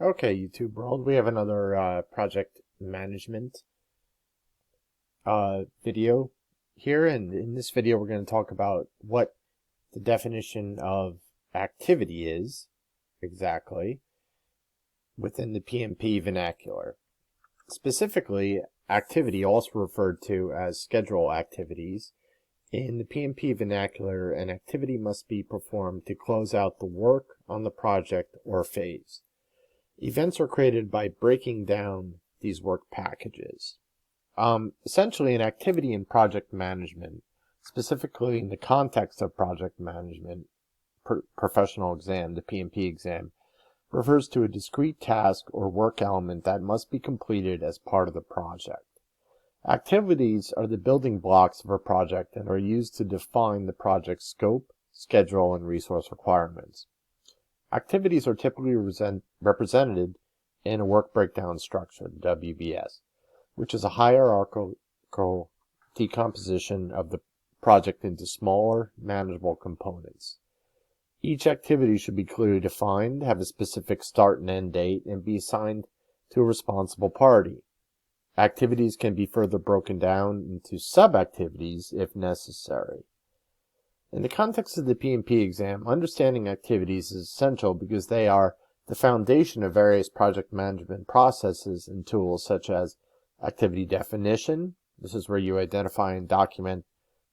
Okay, YouTube world, we have another project management video here, and in this video we're going to talk about what the definition of activity is exactly within the PMP vernacular. Specifically, activity, also referred to as schedule activities. In the PMP vernacular, an activity must be performed to close out the work on the project or phase. Events are created by breaking down these work packages. Essentially, an activity in project management, specifically in the context of project management, professional exam, the PMP exam, refers to a discrete task or work element that must be completed as part of the project. Activities are the building blocks of a project and are used to define the project's scope, schedule, and resource requirements. Activities are typically represented in a work breakdown structure, WBS, which is a hierarchical decomposition of the project into smaller, manageable components. Each activity should be clearly defined, have a specific start and end date, and be assigned to a responsible party. Activities can be further broken down into sub-activities if necessary. In the context of the PMP exam, understanding activities is essential because they are the foundation of various project management processes and tools such as activity definition. This is where you identify and document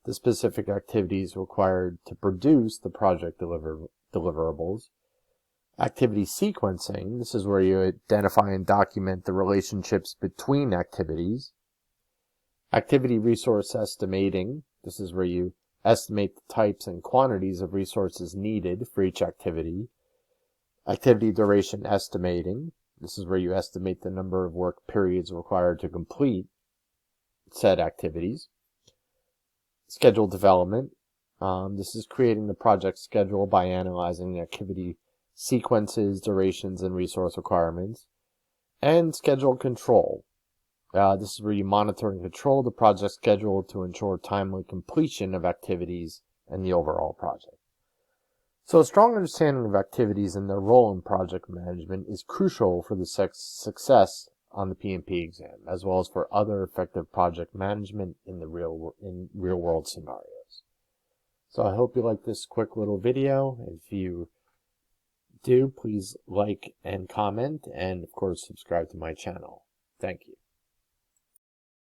the specific activities required to produce the project deliverables. Activity sequencing. This is where you identify and document the relationships between activities. Activity resource estimating. This is where you estimate the types and quantities of resources needed for each activity. Activity duration estimating. This is where you estimate the number of work periods required to complete said activities. Schedule development. This is creating the project schedule by analyzing the activity sequences, durations, and resource requirements. And schedule control. This is where you monitor and control the project schedule to ensure timely completion of activities and the overall project. So a strong understanding of activities and their role in project management is crucial for the success on the PMP exam, as well as for other effective project management in real world scenarios. So I hope you like this quick little video. If you do, please like and comment, and of course subscribe to my channel. Thank you.